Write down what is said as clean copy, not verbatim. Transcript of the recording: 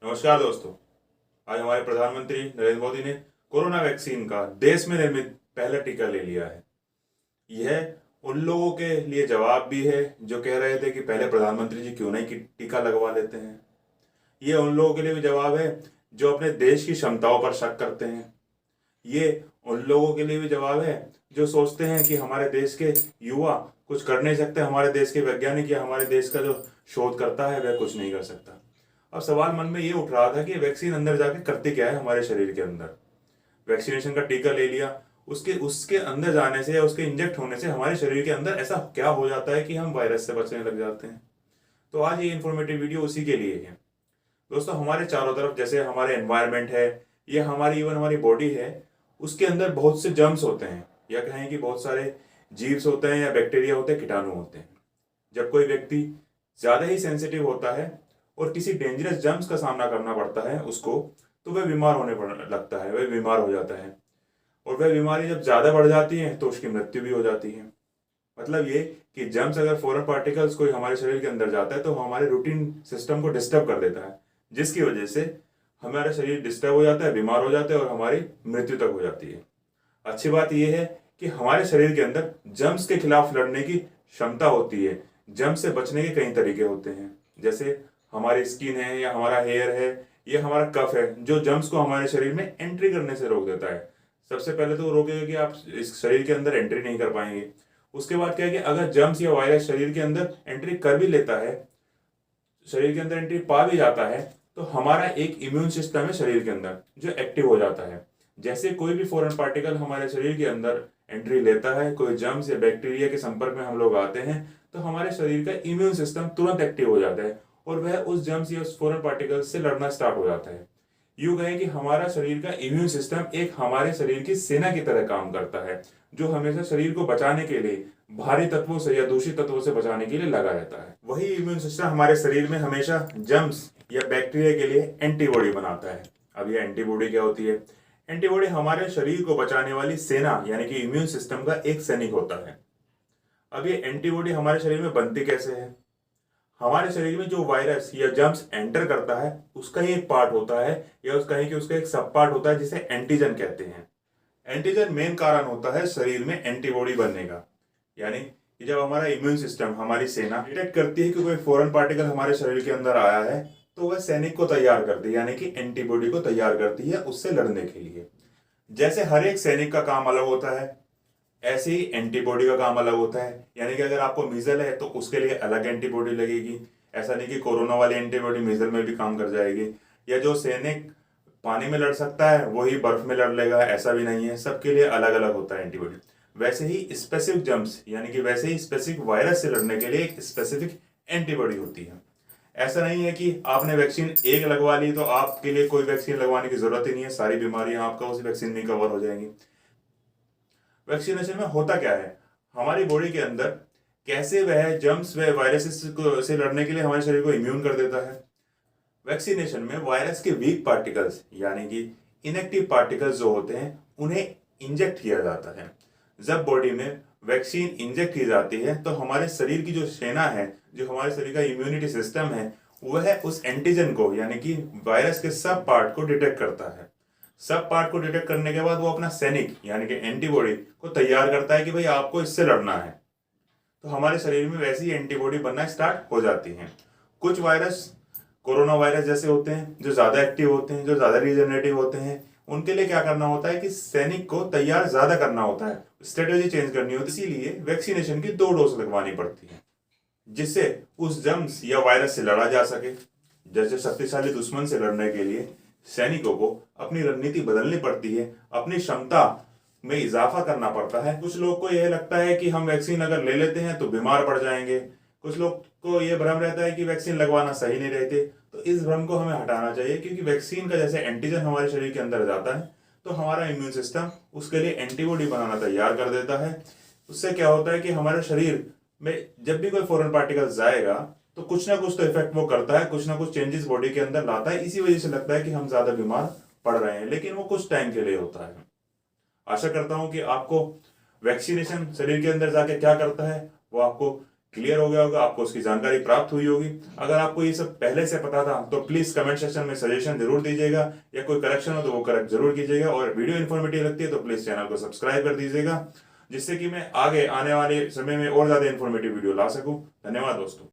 नमस्कार दोस्तों। आज हमारे प्रधानमंत्री नरेंद्र मोदी ने कोरोना वैक्सीन का देश में निर्मित पहला टीका ले लिया है। यह उन लोगों के लिए जवाब भी है जो कह रहे थे कि पहले प्रधानमंत्री जी क्यों नहीं टीका लगवा लेते हैं। ये उन लोगों के लिए भी जवाब है जो अपने देश की क्षमताओं पर शक करते हैं। ये उन लोगों के लिए भी जवाब है जो सोचते हैं कि हमारे देश के युवा कुछ कर नहीं सकते, हमारे देश के वैज्ञानिक या हमारे देश का जो शोध करता है वह कुछ नहीं कर सकता। अब सवाल मन में ये उठ रहा था कि वैक्सीन अंदर जाके करती क्या है हमारे शरीर के अंदर। वैक्सीनेशन का टीका ले लिया, उसके उसके अंदर जाने से या उसके इंजेक्ट होने से हमारे शरीर के अंदर ऐसा क्या हो जाता है कि हम वायरस से बचने लग जाते हैं। तो आज ये इन्फॉर्मेटिव वीडियो उसी के लिए है। दोस्तों, हमारे चारों तरफ जैसे हमारे एनवायरनमेंट है या हमारी बॉडी है, उसके अंदर बहुत से जर्म्स होते हैं या कहें कि बहुत सारे जीव्स होते हैं या बैक्टीरिया होते हैं, कीटाणु होते हैं। जब कोई व्यक्ति ज़्यादा ही सेंसिटिव होता है और किसी डेंजरस जर्म्स का सामना करना पड़ता है उसको, तो वह बीमार होने लगता है, वह बीमार हो जाता है। और वह बीमारी जब ज़्यादा बढ़ जाती है तो उसकी मृत्यु भी हो जाती है। मतलब ये कि जर्म्स अगर फॉरेन पार्टिकल्स कोई हमारे शरीर के अंदर जाता है तो हमारे रूटीन सिस्टम को डिस्टर्ब कर देता है, जिसकी वजह से हमारा शरीर डिस्टर्ब हो जाता है, बीमार हो जाता है और हमारी मृत्यु तक हो जाती है। अच्छी बात यह है कि हमारे शरीर के अंदर जर्म्स के खिलाफ लड़ने की क्षमता होती है। जर्म्स से बचने के कई तरीके होते हैं, जैसे हमारी स्किन है या हमारा हेयर है या हमारा कफ है, जो जर्म्स को हमारे शरीर में एंट्री करने से रोक देता है। सबसे पहले तो रोकेगा कि आप इस शरीर के अंदर एंट्री नहीं कर पाएंगे। उसके बाद क्या है कि अगर जर्म्स या वायरस शरीर के अंदर एंट्री कर भी लेता है, शरीर के अंदर एंट्री पा भी जाता है, तो हमारा एक इम्यून सिस्टम है शरीर के अंदर जो एक्टिव हो जाता है। जैसे कोई भी फॉरेन पार्टिकल हमारे शरीर के अंदर एंट्री लेता है, कोई जर्म्स या बैक्टीरिया के संपर्क में हम लोग आते हैं, तो हमारे शरीर का इम्यून सिस्टम तुरंत एक्टिव हो जाता है और वह उस जर्म्स या उस फॉरेन पार्टिकल्स से लड़ना स्टार्ट हो जाता है। यूं कहें कि हमारा शरीर का इम्यून सिस्टम एक हमारे शरीर की सेना की तरह काम करता है, जो हमेशा शरीर को बचाने के लिए भारी तत्वों से या दूषित तत्वों से बचाने के लिए लगा रहता है। वही इम्यून सिस्टम हमारे शरीर में हमेशा जर्म्स या बैक्टीरिया के लिए एंटीबॉडी बनाता है। अब ये एंटीबॉडी क्या होती है? एंटीबॉडी हमारे शरीर को बचाने वाली सेना यानी कि इम्यून सिस्टम का एक सैनिक होता है। अब ये एंटीबॉडी हमारे शरीर में बनती कैसे है? हमारे शरीर में जो वायरस या जर्म्स एंटर करता है उसका ही एक पार्ट होता है या उसका ही कि उसका एक सब पार्ट होता है जिसे एंटीजन कहते हैं। एंटीजन मेन कारण होता है शरीर में एंटीबॉडी बनने का। यानी कि जब हमारा इम्यून सिस्टम, हमारी सेना डिटेक्ट करती है कि कोई फॉरेन पार्टिकल हमारे शरीर के अंदर आया है, तो वह सैनिक को तैयार करती है, यानी कि एंटीबॉडी को तैयार करती है उससे लड़ने के लिए। जैसे हर एक सैनिक का काम अलग होता है, ऐसे ही एंटीबॉडी का काम अलग होता है। यानी कि अगर आपको मीजल है तो उसके लिए अलग एंटीबॉडी लगेगी। ऐसा नहीं कि कोरोना वाली एंटीबॉडी मीजल में भी काम कर जाएगी, या जो सैनिक पानी में लड़ सकता है वही बर्फ में लड़ लेगा, ऐसा भी नहीं है। सबके लिए अलग अलग होता है एंटीबॉडी। वैसे ही स्पेसिफिक जर्म्स यानी कि वैसे ही स्पेसिफिक वायरस से लड़ने के लिए एक स्पेसिफिक एंटीबॉडी होती है। ऐसा नहीं है कि आपने वैक्सीन एक लगवा ली तो आपके लिए कोई वैक्सीन लगवाने की जरूरत ही नहीं है, सारी बीमारियां आपका उस वैक्सीन में कवर हो जाएंगी। वैक्सीनेशन में होता क्या है? हमारी बॉडी के अंदर कैसे वह जर्म्स व वायरसेस से लड़ने के लिए हमारे शरीर को इम्यून कर देता है। वैक्सीनेशन में वायरस के वीक पार्टिकल्स यानी कि इनएक्टिव पार्टिकल्स जो होते हैं उन्हें इंजेक्ट किया जाता है। जब बॉडी में वैक्सीन इंजेक्ट की जाती है तो हमारे शरीर की जो सेना है, जो हमारे शरीर का इम्यूनिटी सिस्टम है, वह उस एंटीजन को यानी कि वायरस के सब पार्ट को डिटेक्ट करता है। सब पार्ट को डिटेक्ट करने के बाद वो अपना सैनिक यानी कि एंटीबॉडी को तैयार करता है कि भाई आपको इससे लड़ना है। तो हमारे शरीर में वैसी एंटीबॉडी बनना स्टार्ट हो जाती है। कुछ वायरस कोरोना वायरस जैसे होते हैं जो ज्यादा एक्टिव होते हैं, जो ज्यादा रीजनरेटिव होते हैं, उनके लिए क्या करना होता है कि सैनिक को तैयार ज्यादा करना होता है, स्ट्रेटेजी चेंज करनी होती है। इसीलिए वैक्सीनेशन की 2 डोज लगवानी पड़ती है जिससे उस जर्म्स या वायरस से लड़ा जा सके। जैसे शक्तिशाली दुश्मन से लड़ने के लिए सैनिकों को अपनी रणनीति बदलनी पड़ती है, अपनी क्षमता में इजाफा करना पड़ता है। कुछ लोग को यह लगता है कि हम वैक्सीन अगर ले लेते हैं तो बीमार पड़ जाएंगे। कुछ लोग को यह भ्रम रहता है कि वैक्सीन लगवाना सही नहीं रहते। तो इस भ्रम को हमें हटाना चाहिए, क्योंकि वैक्सीन का जैसे एंटीजन हमारे शरीर के अंदर जाता है तो हमारा इम्यून सिस्टम उसके लिए एंटीबॉडी बनाना तैयार कर देता है। उससे क्या होता है कि हमारे शरीर में जब भी कोई फॉरेन पार्टिकल जाएगा तो कुछ ना कुछ तो इफेक्ट वो करता है, कुछ ना कुछ चेंजेस बॉडी के अंदर लाता है। इसी वजह से लगता है कि हम ज्यादा बीमार पड़ रहे हैं, लेकिन वो कुछ टाइम के लिए होता है। आशा करता हूं कि आपको वैक्सीनेशन शरीर के अंदर जाके क्या करता है वो आपको क्लियर हो गया होगा, आपको उसकी जानकारी प्राप्त हुई होगी। अगर आपको ये सब पहले से पता था तो प्लीज कमेंट सेक्शन में सजेशन जरूर दीजिएगा, या कोई करेक्शन हो तो वो करेक्ट जरूर कीजिएगा। और वीडियो इन्फॉर्मेटिव लगती है तो प्लीज चैनल को सब्सक्राइब कर दीजिएगा, जिससे कि मैं आगे आने वाले समय में और ज्यादा इन्फॉर्मेटिव वीडियो ला सकूं। धन्यवाद दोस्तों।